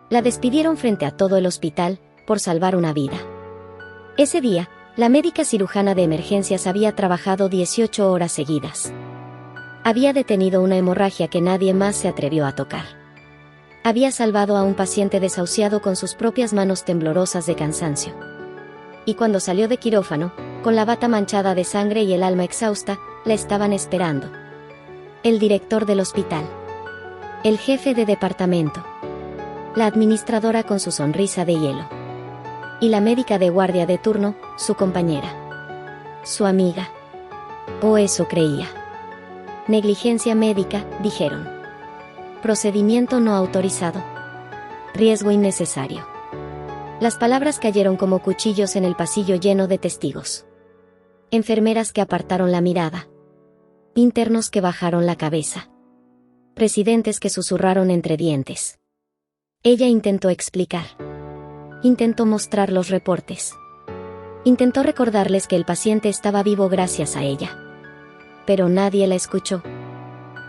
La despidieron frente a todo el hospital, por salvar una vida. Ese día, la médica cirujana de emergencias había trabajado 18 horas seguidas. Había detenido una hemorragia que nadie más se atrevió a tocar. Había salvado a un paciente desahuciado con sus propias manos temblorosas de cansancio. Y cuando salió de quirófano, con la bata manchada de sangre y el alma exhausta, la estaban esperando. El director del hospital. El jefe de departamento. La administradora con su sonrisa de hielo. Y la médica de guardia de turno, su compañera. Su amiga. O eso creía. Negligencia médica, dijeron. Procedimiento no autorizado. Riesgo innecesario. Las palabras cayeron como cuchillos en el pasillo lleno de testigos. Enfermeras que apartaron la mirada. Internos que bajaron la cabeza. Presidentes que susurraron entre dientes. Ella intentó explicar. Intentó mostrar los reportes. Intentó recordarles que el paciente estaba vivo gracias a ella. Pero nadie la escuchó.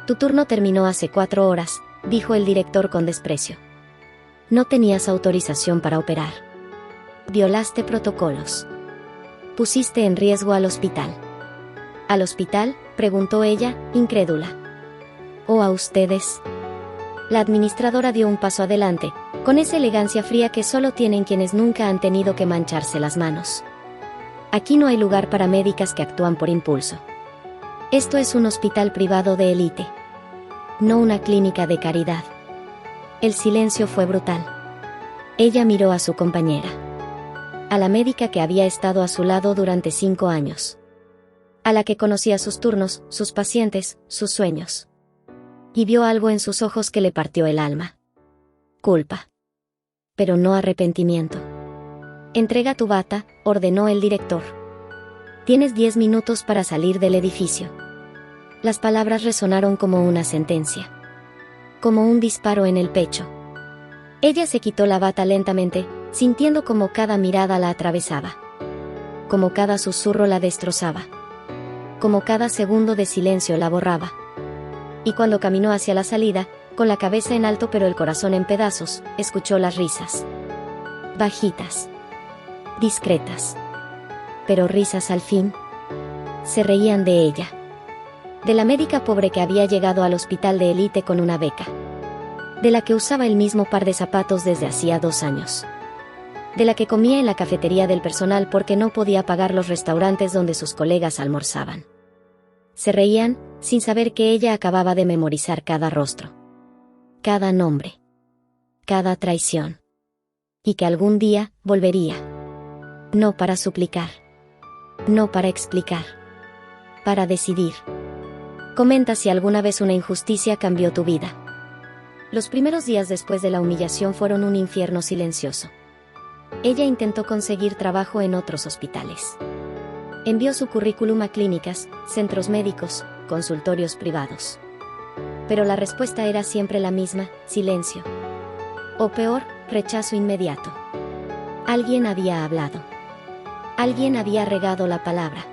Tu turno terminó hace 4 horas, dijo el director con desprecio. No tenías autorización para operar. Violaste protocolos. Pusiste en riesgo al hospital. ¿Al hospital?, preguntó ella, incrédula. ¿O a ustedes? La administradora dio un paso adelante, con esa elegancia fría que solo tienen quienes nunca han tenido que mancharse las manos. Aquí no hay lugar para médicas que actúan por impulso. Esto es un hospital privado de élite. No una clínica de caridad. El silencio fue brutal. Ella miró a su compañera. A la médica que había estado a su lado durante 5 años. A la que conocía sus turnos, sus pacientes, sus sueños. Y vio algo en sus ojos que le partió el alma. Culpa. Pero no arrepentimiento. Entrega tu bata, ordenó el director. Tienes 10 minutos para salir del edificio. Las palabras resonaron como una sentencia. Como un disparo en el pecho. Ella se quitó la bata lentamente, sintiendo como cada mirada la atravesaba. Como cada susurro la destrozaba. Como cada segundo de silencio la borraba. Y cuando caminó hacia la salida, con la cabeza en alto pero el corazón en pedazos, escuchó las risas. Bajitas. Discretas. Pero risas al fin. Se reían de ella. De la médica pobre que había llegado al hospital de élite con una beca. De la que usaba el mismo par de zapatos desde hacía 2 años. De la que comía en la cafetería del personal porque no podía pagar los restaurantes donde sus colegas almorzaban. Se reían, sin saber que ella acababa de memorizar cada rostro. Cada nombre. Cada traición. Y que algún día, volvería. No para suplicar. No para explicar. Para decidir. Comenta si alguna vez una injusticia cambió tu vida. Los primeros días después de la humillación fueron un infierno silencioso. Ella intentó conseguir trabajo en otros hospitales. Envió su currículum a clínicas, centros médicos, consultorios privados. Pero la respuesta era siempre la misma, silencio. O peor, rechazo inmediato. Alguien había hablado. Alguien había regado la palabra.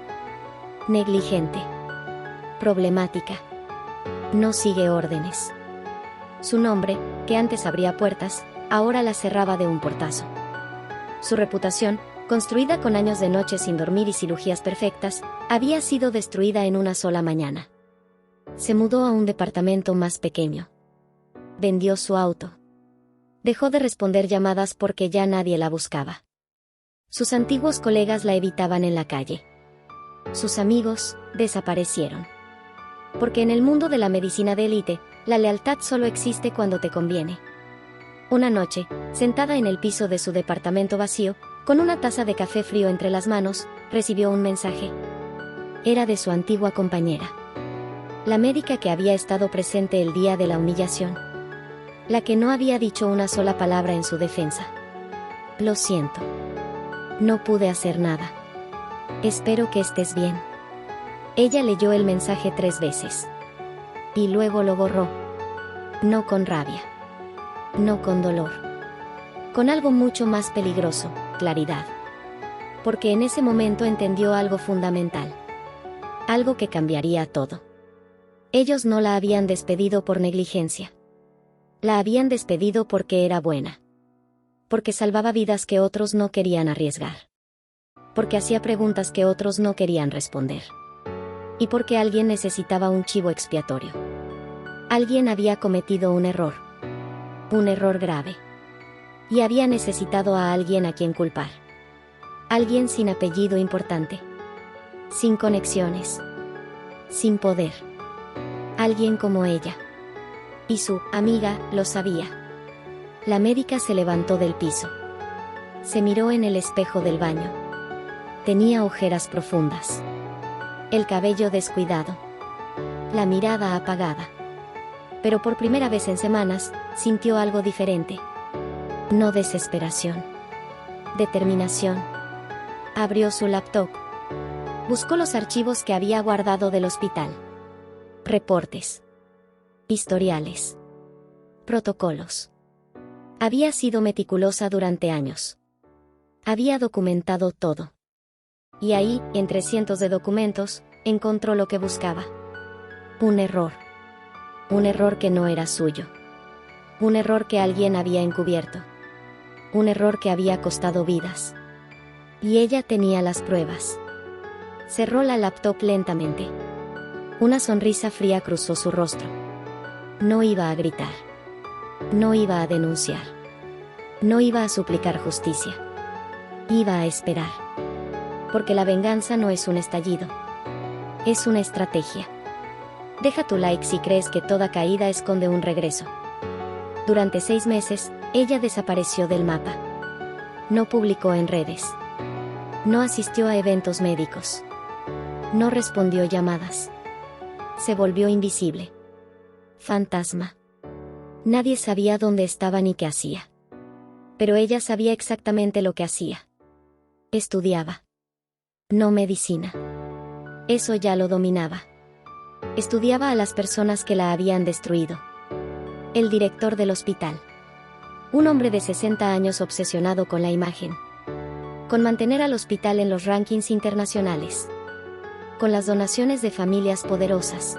Negligente. Problemática. No sigue órdenes. Su nombre, que antes abría puertas, ahora las cerraba de un portazo. Su reputación, construida con años de noches sin dormir y cirugías perfectas, había sido destruida en una sola mañana. Se mudó a un departamento más pequeño. Vendió su auto. Dejó de responder llamadas porque ya nadie la buscaba. Sus antiguos colegas la evitaban en la calle. Sus amigos desaparecieron. Porque en el mundo de la medicina de élite, la lealtad solo existe cuando te conviene. Una noche, sentada en el piso de su departamento vacío, con una taza de café frío entre las manos, recibió un mensaje. Era de su antigua compañera. La médica que había estado presente el día de la humillación. La que no había dicho una sola palabra en su defensa. Lo siento. No pude hacer nada. Espero que estés bien. Ella leyó el mensaje 3 veces. Y luego lo borró. No con rabia. No con dolor. Con algo mucho más peligroso, claridad. Porque en ese momento entendió algo fundamental. Algo que cambiaría todo. Ellos no la habían despedido por negligencia. La habían despedido porque era buena. Porque salvaba vidas que otros no querían arriesgar. Porque hacía preguntas que otros no querían responder. Y porque alguien necesitaba un chivo expiatorio. Alguien había cometido un error. Un error grave. Y había necesitado a alguien a quien culpar. Alguien sin apellido importante. Sin conexiones. Sin poder. Alguien como ella. Y su amiga lo sabía. La médica se levantó del piso. Se miró en el espejo del baño. Tenía ojeras profundas. El cabello descuidado. La mirada apagada. Pero por primera vez en semanas, sintió algo diferente. No desesperación. Determinación. Abrió su laptop. Buscó los archivos que había guardado del hospital. Reportes. Historiales. Protocolos. Había sido meticulosa durante años. Había documentado todo. Y ahí, entre cientos de documentos, encontró lo que buscaba. Un error. Un error que no era suyo. Un error que alguien había encubierto. Un error que había costado vidas. Y ella tenía las pruebas. Cerró la laptop lentamente. Una sonrisa fría cruzó su rostro. No iba a gritar. No iba a denunciar. No iba a suplicar justicia. Iba a esperar. Porque la venganza no es un estallido. Es una estrategia. Deja tu like si crees que toda caída esconde un regreso. Durante 6 meses, ella desapareció del mapa. No publicó en redes. No asistió a eventos médicos. No respondió llamadas. Se volvió invisible. Fantasma. Nadie sabía dónde estaba ni qué hacía. Pero ella sabía exactamente lo que hacía. Estudiaba. No medicina. Eso ya lo dominaba. Estudiaba a las personas que la habían destruido. El director del hospital. Un hombre de 60 años obsesionado con la imagen. Con mantener al hospital en los rankings internacionales. Con las donaciones de familias poderosas.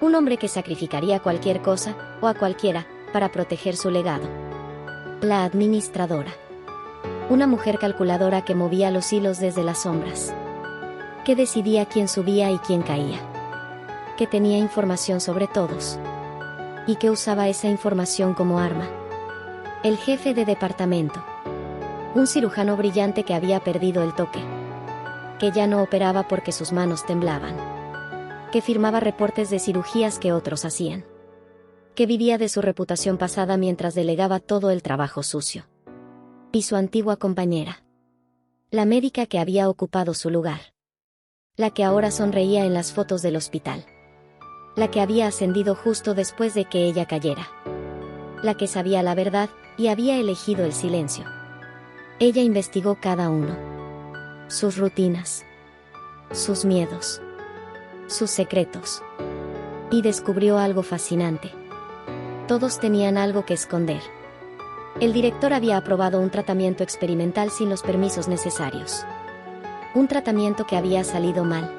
Un hombre que sacrificaría cualquier cosa, o a cualquiera, para proteger su legado. La administradora. Una mujer calculadora que movía los hilos desde las sombras. Que decidía quién subía y quién caía. Que tenía información sobre todos. Y que usaba esa información como arma. El jefe de departamento. Un cirujano brillante que había perdido el toque. Que ya no operaba porque sus manos temblaban. Que firmaba reportes de cirugías que otros hacían. Que vivía de su reputación pasada mientras delegaba todo el trabajo sucio. Y su antigua compañera. La médica que había ocupado su lugar. La que ahora sonreía en las fotos del hospital. La que había ascendido justo después de que ella cayera. La que sabía la verdad, y había elegido el silencio. Ella investigó cada uno. Sus rutinas. Sus miedos. Sus secretos. Y descubrió algo fascinante. Todos tenían algo que esconder. El director había aprobado un tratamiento experimental sin los permisos necesarios. Un tratamiento que había salido mal.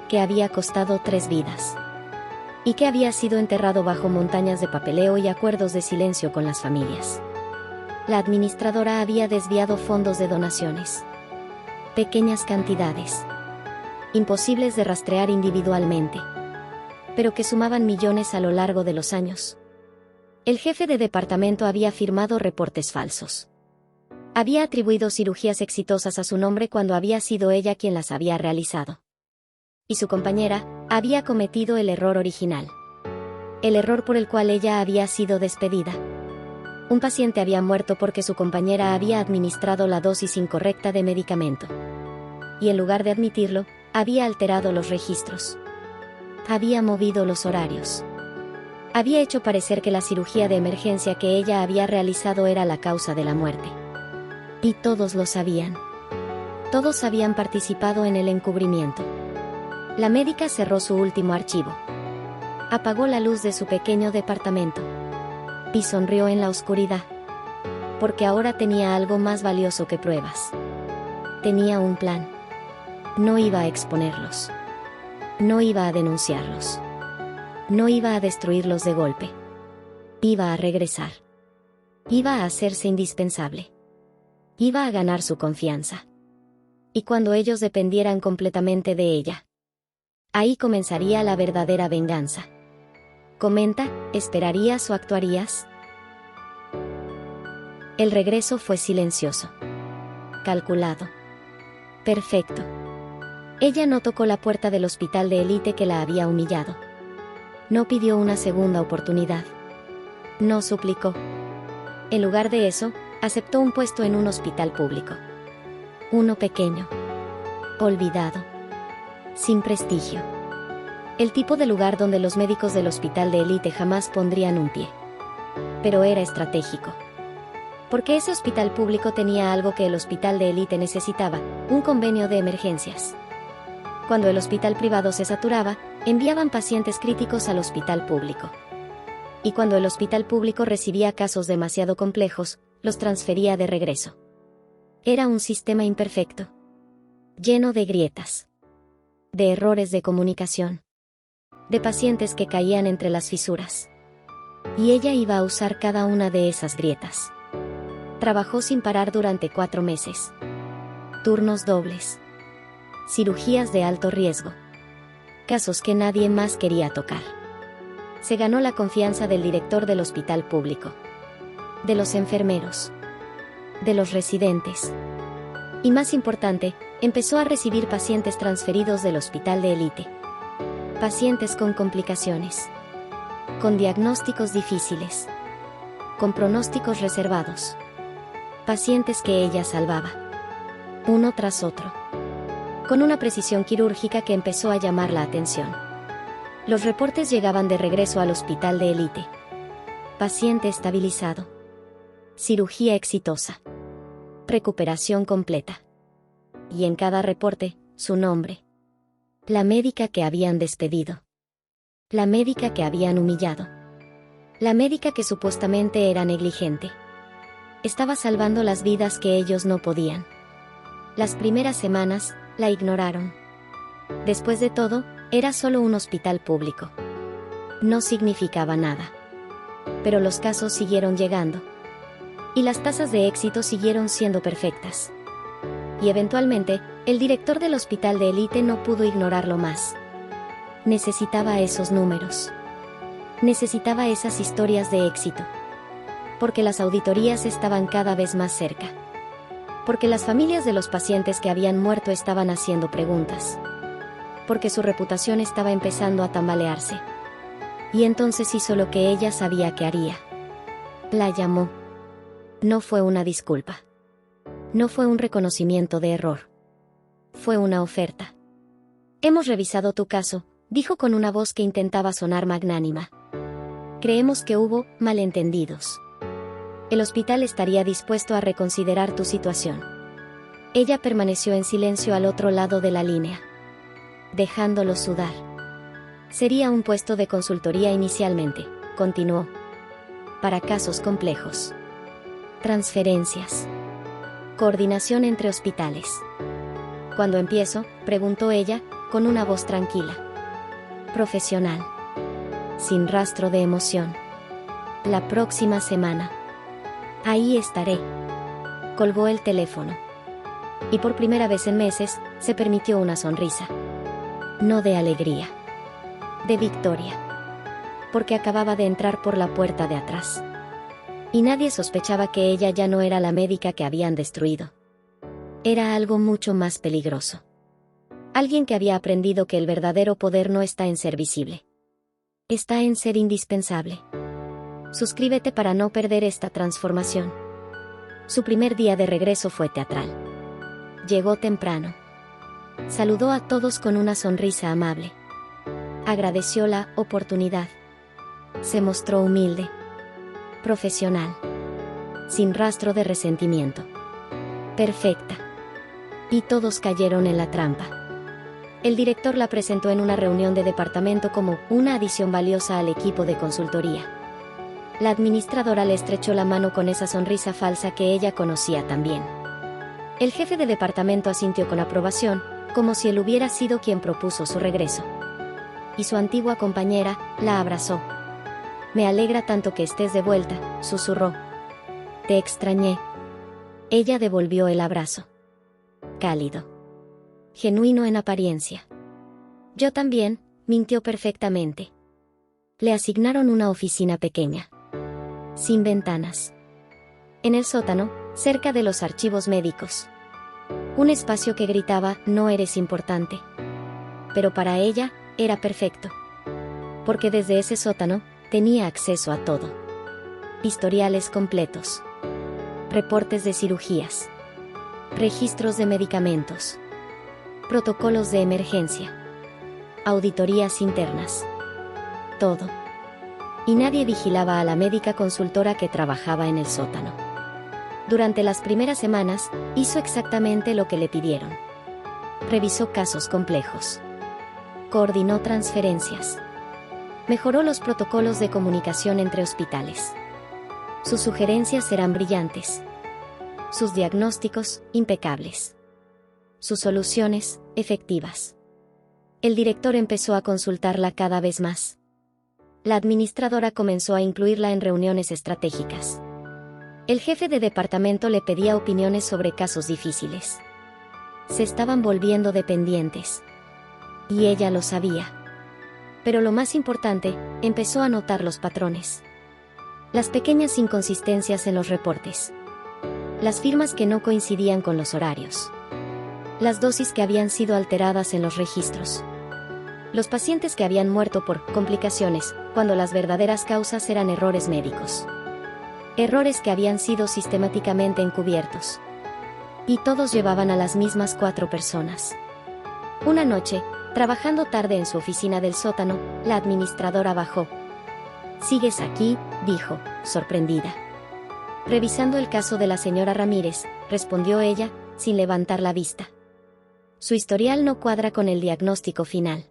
Que había costado 3 vidas. Y que había sido enterrado bajo montañas de papeleo y acuerdos de silencio con las familias. La administradora había desviado fondos de donaciones. Pequeñas cantidades. Imposibles de rastrear individualmente. Pero que sumaban millones a lo largo de los años. El jefe de departamento había firmado reportes falsos. Había atribuido cirugías exitosas a su nombre cuando había sido ella quien las había realizado. Y su compañera había cometido el error original. El error por el cual ella había sido despedida. Un paciente había muerto porque su compañera había administrado la dosis incorrecta de medicamento. Y en lugar de admitirlo, había alterado los registros. Había movido los horarios. Había hecho parecer que la cirugía de emergencia que ella había realizado era la causa de la muerte. Y todos lo sabían. Todos habían participado en el encubrimiento. La médica cerró su último archivo. Apagó la luz de su pequeño departamento. Y sonrió en la oscuridad. Porque ahora tenía algo más valioso que pruebas. Tenía un plan. No iba a exponerlos. No iba a denunciarlos. No iba a destruirlos de golpe. Iba a regresar. Iba a hacerse indispensable. Iba a ganar su confianza. Y cuando ellos dependieran completamente de ella, ahí comenzaría la verdadera venganza. Comenta, ¿esperarías o actuarías? El regreso fue silencioso. Calculado. Perfecto. Ella no tocó la puerta del hospital de élite que la había humillado. No pidió una segunda oportunidad. No suplicó. En lugar de eso, aceptó un puesto en un hospital público. Uno pequeño. Olvidado. Sin prestigio. El tipo de lugar donde los médicos del hospital de élite jamás pondrían un pie. Pero era estratégico. Porque ese hospital público tenía algo que el hospital de élite necesitaba, un convenio de emergencias. Cuando el hospital privado se saturaba, enviaban pacientes críticos al hospital público. Y cuando el hospital público recibía casos demasiado complejos, los transfería de regreso. Era un sistema imperfecto. Lleno de grietas. De errores de comunicación. De pacientes que caían entre las fisuras. Y ella iba a usar cada una de esas grietas. Trabajó sin parar durante 4 meses. Turnos dobles. Cirugías de alto riesgo. Casos que nadie más quería tocar. Se ganó la confianza del director del hospital público. De los enfermeros. De los residentes. Y más importante, empezó a recibir pacientes transferidos del hospital de élite. Pacientes con complicaciones. Con diagnósticos difíciles. Con pronósticos reservados. Pacientes que ella salvaba. Uno tras otro. Con una precisión quirúrgica que empezó a llamar la atención. Los reportes llegaban de regreso al hospital de élite. Paciente estabilizado. Cirugía exitosa. Recuperación completa. Y en cada reporte, su nombre. La médica que habían despedido. La médica que habían humillado. La médica que supuestamente era negligente. Estaba salvando las vidas que ellos no podían. Las primeras semanas, la ignoraron. Después de todo, era solo un hospital público. No significaba nada. Pero los casos siguieron llegando. Y las tasas de éxito siguieron siendo perfectas. Y eventualmente, el director del hospital de élite no pudo ignorarlo más. Necesitaba esos números. Necesitaba esas historias de éxito. Porque las auditorías estaban cada vez más cerca. Porque las familias de los pacientes que habían muerto estaban haciendo preguntas. Porque su reputación estaba empezando a tambalearse. Y entonces hizo lo que ella sabía que haría. La llamó. No fue una disculpa. No fue un reconocimiento de error. Fue una oferta. Hemos revisado tu caso, dijo con una voz que intentaba sonar magnánima. Creemos que hubo malentendidos. El hospital estaría dispuesto a reconsiderar tu situación. Ella permaneció en silencio al otro lado de la línea, dejándolo sudar. Sería un puesto de consultoría inicialmente, continuó. Para casos complejos. Transferencias. Coordinación entre hospitales. ¿Cuándo empiezo?, preguntó ella, con una voz tranquila. Profesional. Sin rastro de emoción. La próxima semana. Ahí estaré. Colgó el teléfono. Y por primera vez en meses, se permitió una sonrisa. No de alegría. De victoria. Porque acababa de entrar por la puerta de atrás. Y nadie sospechaba que ella ya no era la médica que habían destruido. Era algo mucho más peligroso. Alguien que había aprendido que el verdadero poder no está en ser visible. Está en ser indispensable. Suscríbete para no perder esta transformación. Su primer día de regreso fue teatral. Llegó temprano. Saludó a todos con una sonrisa amable. Agradeció la oportunidad. Se mostró humilde. Profesional. Sin rastro de resentimiento. Perfecta. Y todos cayeron en la trampa. El director la presentó en una reunión de departamento como una adición valiosa al equipo de consultoría. La administradora le estrechó la mano con esa sonrisa falsa que ella conocía también. El jefe de departamento asintió con aprobación, como si él hubiera sido quien propuso su regreso. Y su antigua compañera la abrazó. Me alegra tanto que estés de vuelta, susurró. Te extrañé. Ella devolvió el abrazo. Cálido. Genuino en apariencia. Yo también, mintió perfectamente. Le asignaron una oficina pequeña. Sin ventanas. En el sótano, cerca de los archivos médicos. Un espacio que gritaba, no eres importante. Pero para ella, era perfecto. Porque desde ese sótano, tenía acceso a todo. Historiales completos. Reportes de cirugías. Registros de medicamentos. Protocolos de emergencia. Auditorías internas. Todo. Y nadie vigilaba a la médica consultora que trabajaba en el sótano. Durante las primeras semanas, hizo exactamente lo que le pidieron. Revisó casos complejos. Coordinó transferencias. Mejoró los protocolos de comunicación entre hospitales. Sus sugerencias eran brillantes. Sus diagnósticos, impecables. Sus soluciones, efectivas. El director empezó a consultarla cada vez más. La administradora comenzó a incluirla en reuniones estratégicas. El jefe de departamento le pedía opiniones sobre casos difíciles. Se estaban volviendo dependientes. Y ella lo sabía. Pero lo más importante, empezó a notar los patrones. Las pequeñas inconsistencias en los reportes. Las firmas que no coincidían con los horarios. Las dosis que habían sido alteradas en los registros. Los pacientes que habían muerto por complicaciones, cuando las verdaderas causas eran errores médicos. Errores que habían sido sistemáticamente encubiertos. Y todos llevaban a las mismas 4 personas. Una noche, trabajando tarde en su oficina del sótano, la administradora bajó. «¿Sigues aquí?», dijo, sorprendida. «Revisando el caso de la señora Ramírez», respondió ella, sin levantar la vista. Su historial no cuadra con el diagnóstico final.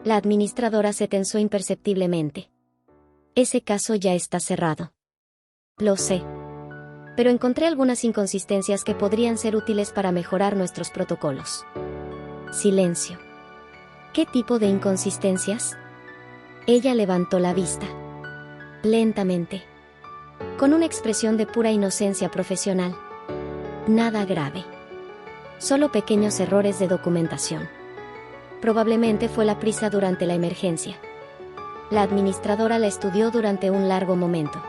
La administradora se tensó imperceptiblemente. «Ese caso ya está cerrado». «Lo sé. Pero encontré algunas inconsistencias que podrían ser útiles para mejorar nuestros protocolos». Silencio. ¿Qué tipo de inconsistencias? Ella levantó la vista. Lentamente. Con una expresión de pura inocencia profesional. Nada grave. Solo pequeños errores de documentación. Probablemente fue la prisa durante la emergencia. La administradora la estudió durante un largo momento.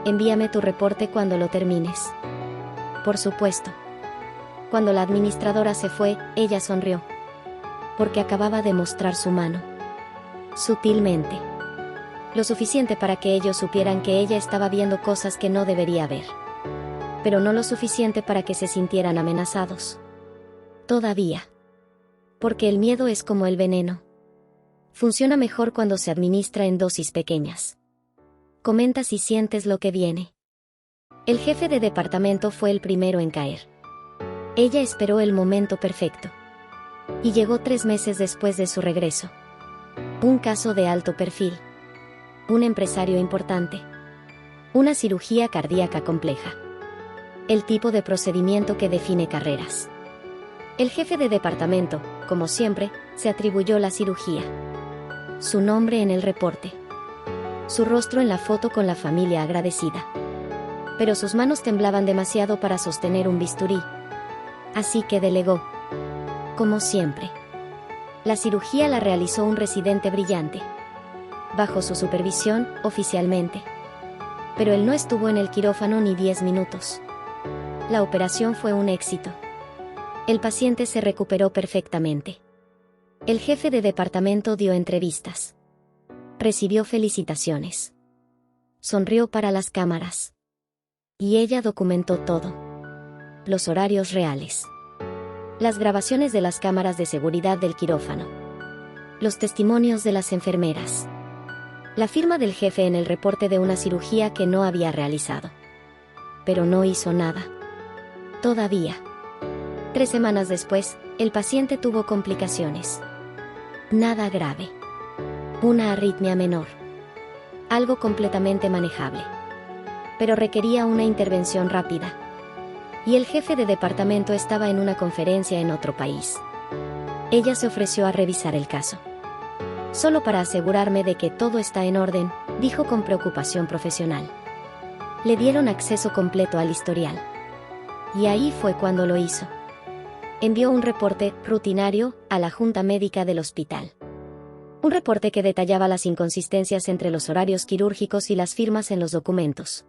«Envíame tu reporte cuando lo termines». Por supuesto. Cuando la administradora se fue, ella sonrió. Porque acababa de mostrar su mano. Sutilmente. Lo suficiente para que ellos supieran que ella estaba viendo cosas que no debería ver. Pero no lo suficiente para que se sintieran amenazados. Todavía. Porque el miedo es como el veneno. Funciona mejor cuando se administra en dosis pequeñas. Comenta si sientes lo que viene. El jefe de departamento fue el primero en caer. Ella esperó el momento perfecto. Y llegó 3 meses después de su regreso. Un caso de alto perfil. Un empresario importante. Una cirugía cardíaca compleja. El tipo de procedimiento que define carreras. El jefe de departamento, como siempre, se atribuyó la cirugía. Su nombre en el reporte. Su rostro en la foto con la familia agradecida. Pero sus manos temblaban demasiado para sostener un bisturí. Así que delegó. Como siempre. La cirugía la realizó un residente brillante. Bajo su supervisión, oficialmente. Pero él no estuvo en el quirófano ni 10 minutos. La operación fue un éxito. El paciente se recuperó perfectamente. El jefe de departamento dio entrevistas. Recibió felicitaciones. Sonrió para las cámaras. Y ella documentó todo. Los horarios reales. Las grabaciones de las cámaras de seguridad del quirófano. Los testimonios de las enfermeras. La firma del jefe en el reporte de una cirugía que no había realizado. Pero no hizo nada. Todavía. 3 semanas después, el paciente tuvo complicaciones. Nada grave. Una arritmia menor. Algo completamente manejable. Pero requería una intervención rápida. Y el jefe de departamento estaba en una conferencia en otro país. Ella se ofreció a revisar el caso. Solo para asegurarme de que todo está en orden, dijo con preocupación profesional. Le dieron acceso completo al historial. Y ahí fue cuando lo hizo. Envió un reporte rutinario a la Junta Médica del hospital. Un reporte que detallaba las inconsistencias entre los horarios quirúrgicos y las firmas en los documentos.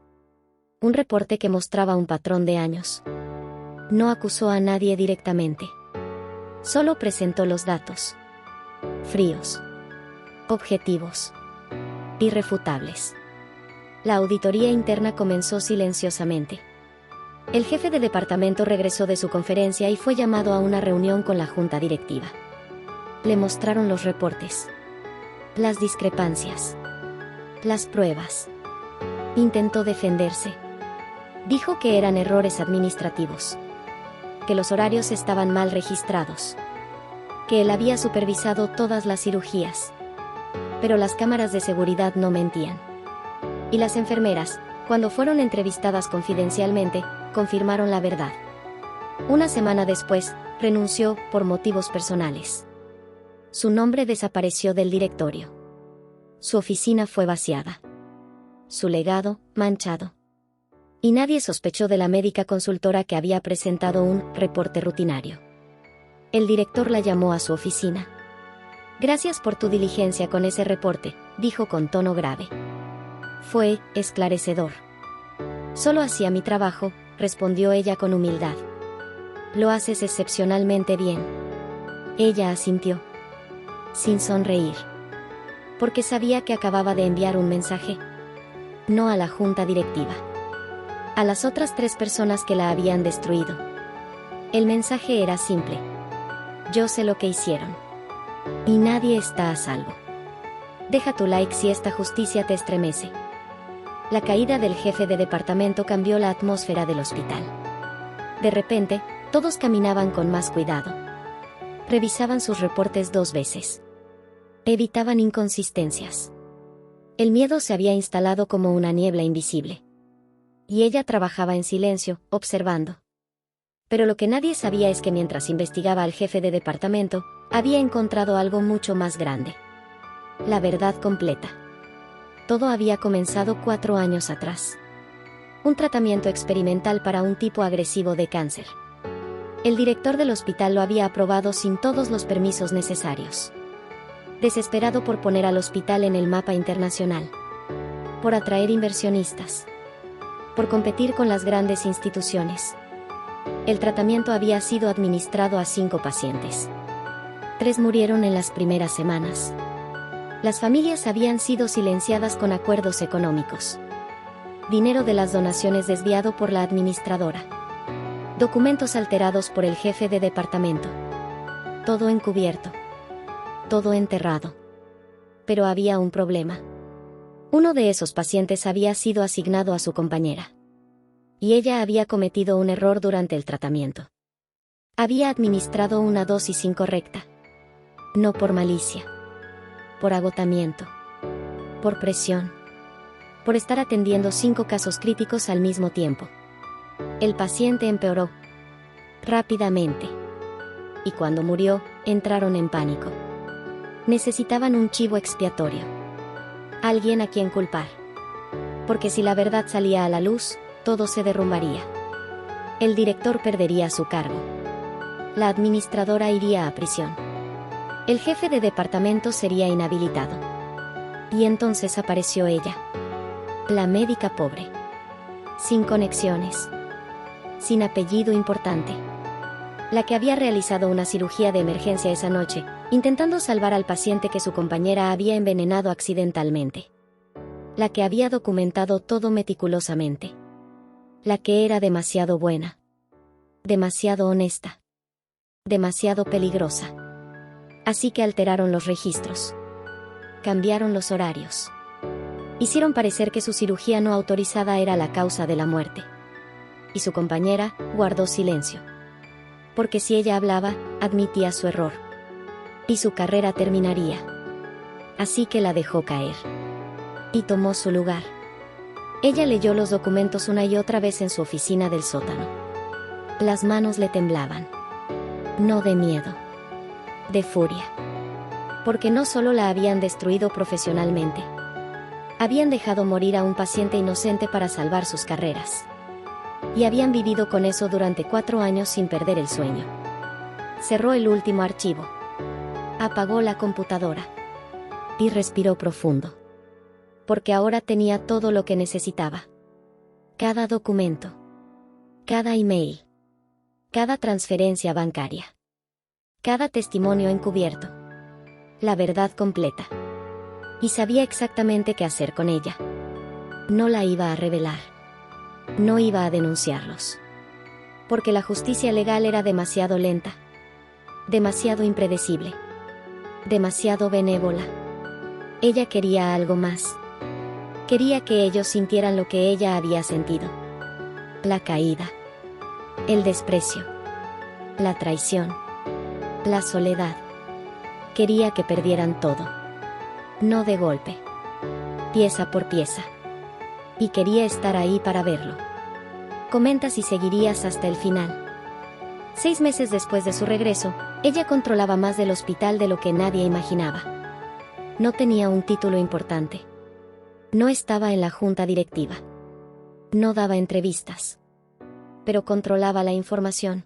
Un reporte que mostraba un patrón de años. No acusó a nadie directamente. Solo presentó los datos. Fríos. Objetivos. Irrefutables. La auditoría interna comenzó silenciosamente. El jefe de departamento regresó de su conferencia y fue llamado a una reunión con la junta directiva. Le mostraron los reportes. Las discrepancias. Las pruebas. Intentó defenderse. Dijo que eran errores administrativos. Que los horarios estaban mal registrados. Que él había supervisado todas las cirugías. Pero las cámaras de seguridad no mentían. Y las enfermeras, cuando fueron entrevistadas confidencialmente, confirmaron la verdad. Una semana después, renunció por motivos personales. Su nombre desapareció del directorio. Su oficina fue vaciada. Su legado, manchado. Y nadie sospechó de la médica consultora que había presentado un reporte rutinario. El director la llamó a su oficina. «Gracias por tu diligencia con ese reporte», dijo con tono grave. Fue esclarecedor. «Solo hacía mi trabajo», respondió ella con humildad. «Lo haces excepcionalmente bien». Ella asintió, sin sonreír, porque sabía que acababa de enviar un mensaje. No a la junta directiva. A las otras 3 personas que la habían destruido. El mensaje era simple. Yo sé lo que hicieron. Y nadie está a salvo. Deja tu like si esta justicia te estremece. La caída del jefe de departamento cambió la atmósfera del hospital. De repente, todos caminaban con más cuidado. Revisaban sus reportes 2 veces. Evitaban inconsistencias. El miedo se había instalado como una niebla invisible. Y ella trabajaba en silencio, observando. Pero lo que nadie sabía es que mientras investigaba al jefe de departamento, había encontrado algo mucho más grande. La verdad completa. Todo había comenzado 4 años atrás. Un tratamiento experimental para un tipo agresivo de cáncer. El director del hospital lo había aprobado sin todos los permisos necesarios. Desesperado por poner al hospital en el mapa internacional. Por atraer inversionistas. Por competir con las grandes instituciones. El tratamiento había sido administrado a 5 pacientes. 3 murieron en las primeras semanas. Las familias habían sido silenciadas con acuerdos económicos. Dinero de las donaciones desviado por la administradora. Documentos alterados por el jefe de departamento. Todo encubierto. Todo enterrado. Pero había un problema. Uno de esos pacientes había sido asignado a su compañera. Y ella había cometido un error durante el tratamiento. Había administrado una dosis incorrecta. No por malicia. Por agotamiento. Por presión. Por estar atendiendo 5 casos críticos al mismo tiempo. El paciente empeoró. Rápidamente. Y cuando murió, entraron en pánico. Necesitaban un chivo expiatorio. Alguien a quien culpar. Porque si la verdad salía a la luz, todo se derrumbaría. El director perdería su cargo. La administradora iría a prisión. El jefe de departamento sería inhabilitado. Y entonces apareció ella. La médica pobre. Sin conexiones. Sin apellido importante. La que había realizado una cirugía de emergencia esa noche, intentando salvar al paciente que su compañera había envenenado accidentalmente. La que había documentado todo meticulosamente. La que era demasiado buena. Demasiado honesta. Demasiado peligrosa. Así que alteraron los registros. Cambiaron los horarios. Hicieron parecer que su cirugía no autorizada era la causa de la muerte. Y su compañera guardó silencio. Porque si ella hablaba, admitía su error. Y su carrera terminaría. Así que la dejó caer. Y tomó su lugar. Ella leyó los documentos una y otra vez en su oficina del sótano. Las manos le temblaban. No de miedo. De furia. Porque no solo la habían destruido profesionalmente. Habían dejado morir a un paciente inocente para salvar sus carreras. Y habían vivido con eso durante 4 años sin perder el sueño. Cerró el último archivo. Apagó la computadora. Y respiró profundo. Porque ahora tenía todo lo que necesitaba. Cada documento. Cada email. Cada transferencia bancaria. Cada testimonio encubierto. La verdad completa. Y sabía exactamente qué hacer con ella. No la iba a revelar. No iba a denunciarlos. Porque la justicia legal era demasiado lenta. Demasiado impredecible. Demasiado benévola. Ella quería algo más. Quería que ellos sintieran lo que ella había sentido. La caída. El desprecio. La traición. La soledad. Quería que perdieran todo. No de golpe. Pieza por pieza. Y quería estar ahí para verlo. Comenta si seguirías hasta el final. 6 meses después de su regreso, ella controlaba más del hospital de lo que nadie imaginaba. No tenía un título importante. No estaba en la junta directiva. No daba entrevistas. Pero controlaba la información.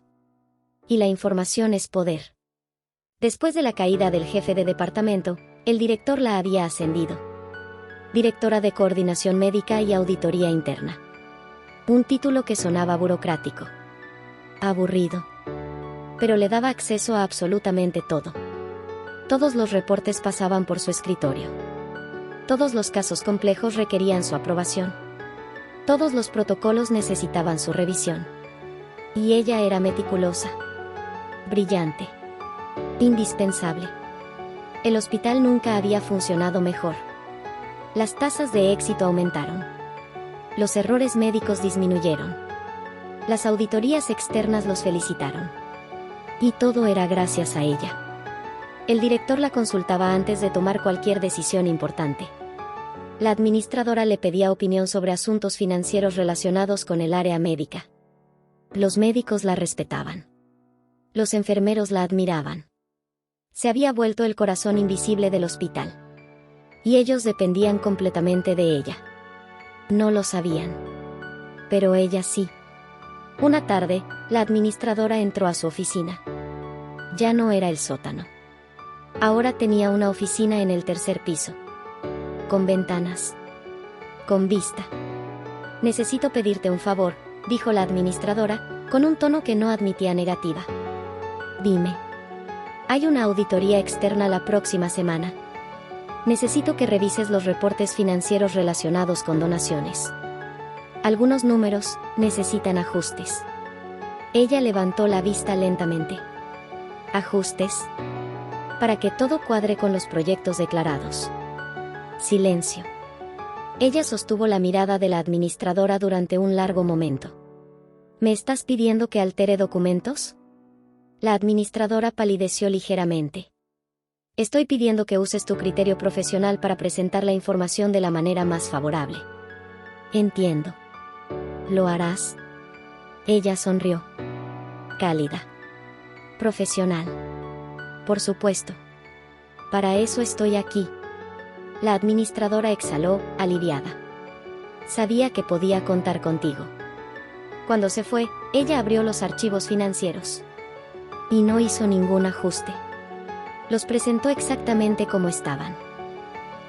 Y la información es poder. Después de la caída del jefe de departamento, el director la había ascendido. Directora de Coordinación Médica y Auditoría Interna. Un título que sonaba burocrático. Aburrido. Pero le daba acceso a absolutamente todo. Todos los reportes pasaban por su escritorio. Todos los casos complejos requerían su aprobación. Todos los protocolos necesitaban su revisión. Y ella era meticulosa. Brillante. Indispensable. El hospital nunca había funcionado mejor. Las tasas de éxito aumentaron. Los errores médicos disminuyeron. Las auditorías externas los felicitaron. Y todo era gracias a ella. El director la consultaba antes de tomar cualquier decisión importante. La administradora le pedía opinión sobre asuntos financieros relacionados con el área médica. Los médicos la respetaban. Los enfermeros la admiraban. Se había vuelto el corazón invisible del hospital. Y ellos dependían completamente de ella. No lo sabían. Pero ella sí. Una tarde, la administradora entró a su oficina. Ya no era el sótano. Ahora tenía una oficina en el 3er piso. Con ventanas. Con vista. Necesito pedirte un favor, dijo la administradora, con un tono que no admitía negativa. Dime. Hay una auditoría externa la próxima semana. Necesito que revises los reportes financieros relacionados con donaciones. Algunos números necesitan ajustes. Ella levantó la vista lentamente. ¿Ajustes? Para que todo cuadre con los proyectos declarados. Silencio. Ella sostuvo la mirada de la administradora durante un largo momento. ¿Me estás pidiendo que altere documentos? La administradora palideció ligeramente. Estoy pidiendo que uses tu criterio profesional para presentar la información de la manera más favorable. Entiendo. ¿Lo harás? Ella sonrió. Cálida. Profesional. Por supuesto. Para eso estoy aquí. La administradora exhaló, aliviada. Sabía que podía contar contigo. Cuando se fue, ella abrió los archivos financieros. Y no hizo ningún ajuste. Los presentó exactamente como estaban.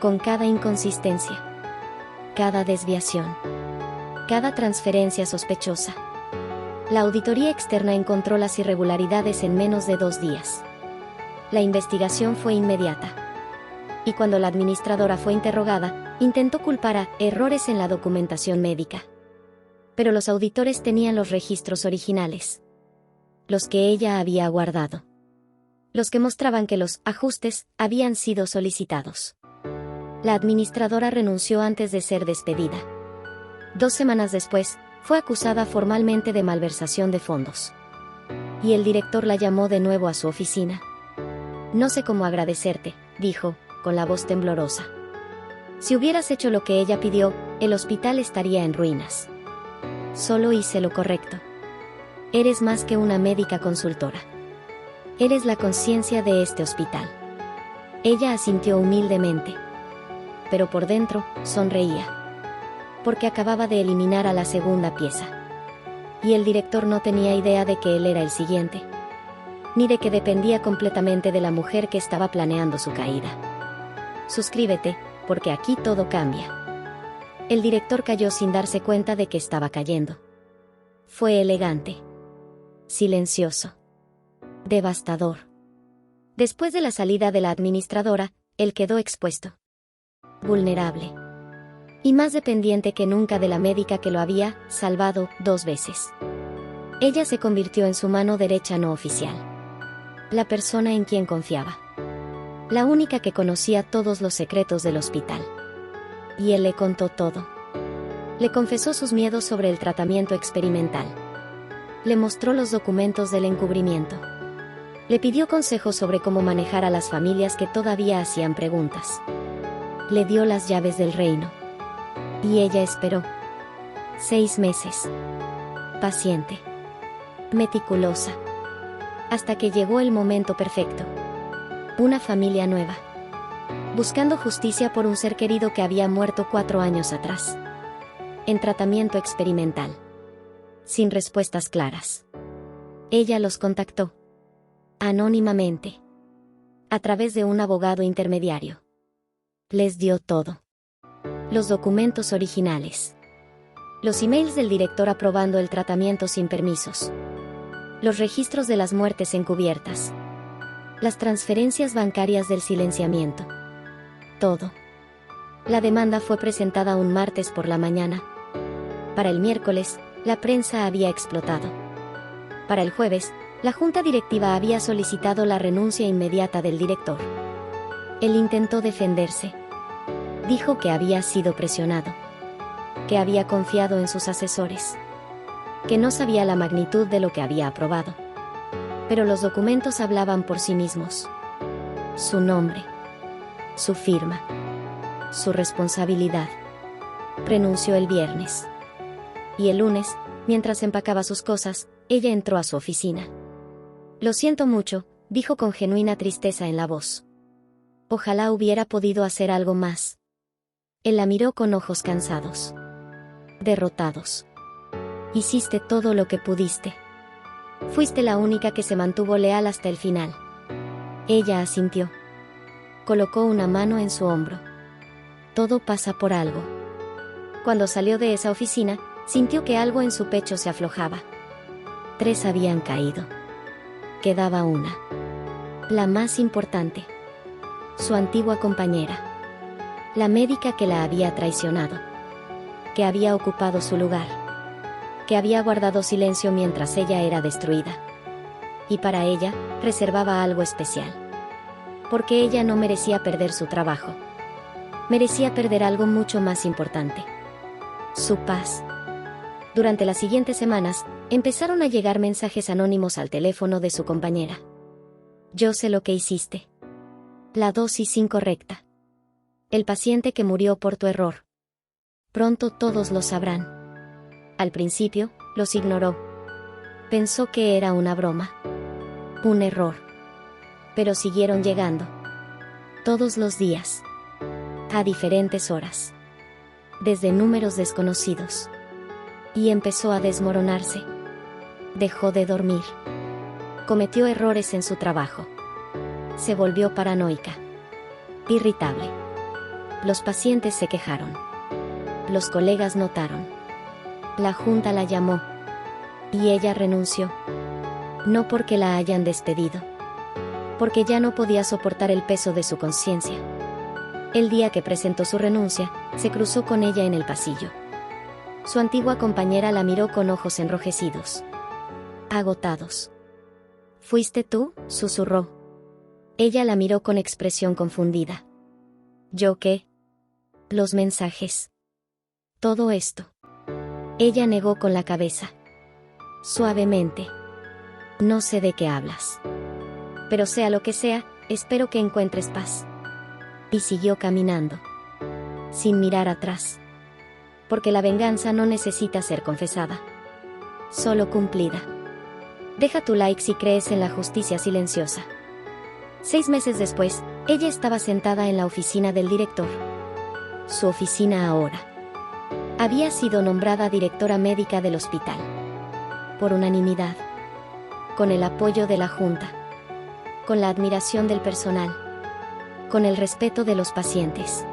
Con cada inconsistencia. Cada desviación. Cada transferencia sospechosa. La auditoría externa encontró las irregularidades en menos de 2 días. La investigación fue inmediata. Y cuando la administradora fue interrogada, intentó culpar a errores en la documentación médica. Pero los auditores tenían los registros originales. Los que ella había guardado. Los que mostraban que los ajustes habían sido solicitados. La administradora renunció antes de ser despedida. 2 semanas después, fue acusada formalmente de malversación de fondos. Y el director la llamó de nuevo a su oficina. No sé cómo agradecerte, dijo, con la voz temblorosa. Si hubieras hecho lo que ella pidió, el hospital estaría en ruinas. Solo hice lo correcto. Eres más que una médica consultora. Eres la conciencia de este hospital. Ella asintió humildemente. pero por dentro, sonreía. Porque acababa de eliminar a la segunda pieza. Y el director no tenía idea de que él era el siguiente. Ni de que dependía completamente de la mujer que estaba planeando su caída. Suscríbete, porque aquí todo cambia. El director cayó sin darse cuenta de que estaba cayendo. Fue elegante. Silencioso. Devastador. Después de la salida de la administradora, él quedó expuesto. Vulnerable. Y más dependiente que nunca de la médica que lo había salvado 2 veces. Ella se convirtió en su mano derecha no oficial. La persona en quien confiaba. La única que conocía todos los secretos del hospital. Y él le contó todo. Le confesó sus miedos sobre el tratamiento experimental. Le mostró los documentos del encubrimiento. Le pidió consejos sobre cómo manejar a las familias que todavía hacían preguntas. Le dio las llaves del reino. Y ella esperó. 6 meses. Paciente. Meticulosa. Hasta que llegó el momento perfecto. Una familia nueva. Buscando justicia por un ser querido que había muerto 4 años atrás. En tratamiento experimental. Sin respuestas claras. Ella los contactó. Anónimamente. A través de un abogado intermediario. Les dio todo. Los documentos originales. Los emails del director aprobando el tratamiento sin permisos. Los registros de las muertes encubiertas. Las transferencias bancarias del silenciamiento. Todo. La demanda fue presentada un martes por la mañana. Para el miércoles, la prensa había explotado. Para el jueves, la junta directiva había solicitado la renuncia inmediata del director. Él intentó defenderse. Dijo que había sido presionado. Que había confiado en sus asesores. Que no sabía la magnitud de lo que había aprobado. Pero los documentos hablaban por sí mismos. Su nombre. Su firma. Su responsabilidad. Renunció el viernes. Y el lunes, mientras empacaba sus cosas, ella entró a su oficina. Lo siento mucho, dijo con genuina tristeza en la voz. Ojalá hubiera podido hacer algo más. Él la miró con ojos cansados. Derrotados. Hiciste todo lo que pudiste. Fuiste la única que se mantuvo leal hasta el final. Ella asintió. Colocó una mano en su hombro. Todo pasa por algo. Cuando salió de esa oficina, sintió que algo en su pecho se aflojaba. 3 habían caído. Quedaba una. La más importante. Su antigua compañera. La médica que la había traicionado. Que había ocupado su lugar. Que había guardado silencio mientras ella era destruida. Y para ella, reservaba algo especial. Porque ella no merecía perder su trabajo. Merecía perder algo mucho más importante. Su paz. Durante las siguientes semanas, empezaron a llegar mensajes anónimos al teléfono de su compañera. Yo sé lo que hiciste. La dosis incorrecta. El paciente que murió por tu error. Pronto todos lo sabrán. Al principio, los ignoró. Pensó que era una broma. Un error. Pero siguieron llegando. Todos los días. A diferentes horas. Desde números desconocidos. Y empezó a desmoronarse. Dejó de dormir. Cometió errores en su trabajo. Se volvió paranoica. Irritable. Los pacientes se quejaron. Los colegas notaron. La junta la llamó. Y ella renunció. No porque la hayan despedido. Porque ya no podía soportar el peso de su conciencia. El día que presentó su renuncia, se cruzó con ella en el pasillo. Su antigua compañera la miró con ojos enrojecidos. Agotados. ¿Fuiste tú?, susurró. Ella la miró con expresión confundida. ¿Yo qué? Los mensajes. Todo esto. Ella negó con la cabeza. Suavemente. No sé de qué hablas. Pero sea lo que sea, espero que encuentres paz. Y siguió caminando. Sin mirar atrás. Porque la venganza no necesita ser confesada. Solo cumplida. Deja tu like si crees en la justicia silenciosa. 6 meses después, ella estaba sentada en la oficina del director. su oficina ahora. Había sido nombrada directora médica del hospital. Por unanimidad. Con el apoyo de la Junta. Con la admiración del personal. Con el respeto de los pacientes.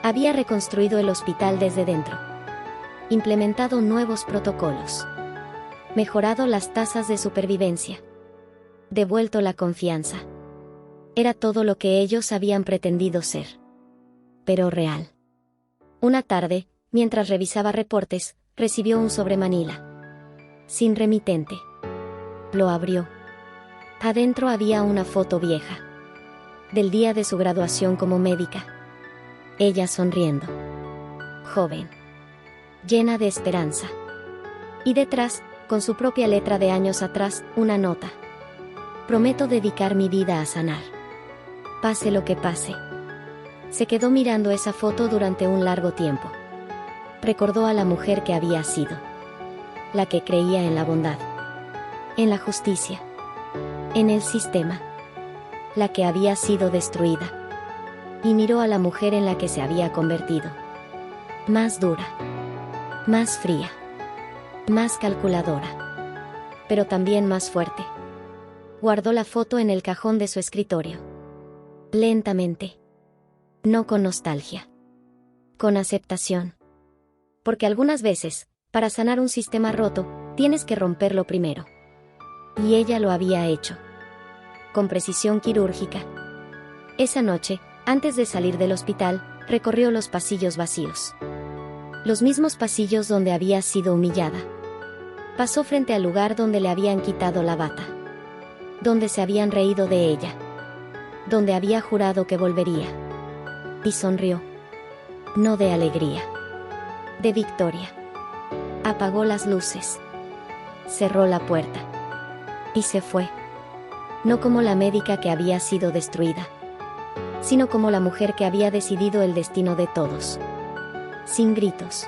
Había reconstruido el hospital desde dentro. Implementado nuevos protocolos. Mejorado las tasas de supervivencia. Devuelto la confianza. Era todo lo que ellos habían pretendido ser. Pero real. Una tarde, mientras revisaba reportes, recibió un sobre Manila. Sin remitente. Lo abrió. Adentro había una foto vieja. Del día de su graduación como médica. Ella sonriendo. Joven. Llena de esperanza. Y detrás, con su propia letra de años atrás, una nota. Prometo dedicar mi vida a sanar. Pase lo que pase. Se quedó mirando esa foto durante un largo tiempo. Recordó a la mujer que había sido. La que creía en la bondad. En la justicia. En el sistema. La que había sido destruida. Y miró a la mujer en la que se había convertido. Más dura. Más fría. Más calculadora. Pero también más fuerte. Guardó la foto en el cajón de su escritorio. Lentamente. No con nostalgia. Con aceptación. Porque algunas veces, para sanar un sistema roto, tienes que romperlo primero. Y ella lo había hecho. Con precisión quirúrgica. Esa noche, antes de salir del hospital, recorrió los pasillos vacíos. Los mismos pasillos donde había sido humillada. Pasó frente al lugar donde le habían quitado la bata. Donde se habían reído de ella. Donde había jurado que volvería. Y sonrió. No de alegría. De victoria. Apagó las luces. Cerró la puerta. Y se fue. No como la médica que había sido destruida, sino como la mujer que había decidido el destino de todos. Sin gritos.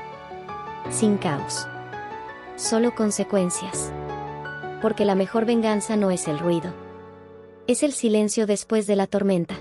Sin caos. Solo consecuencias. Porque la mejor venganza no es el ruido. Es el silencio después de la tormenta.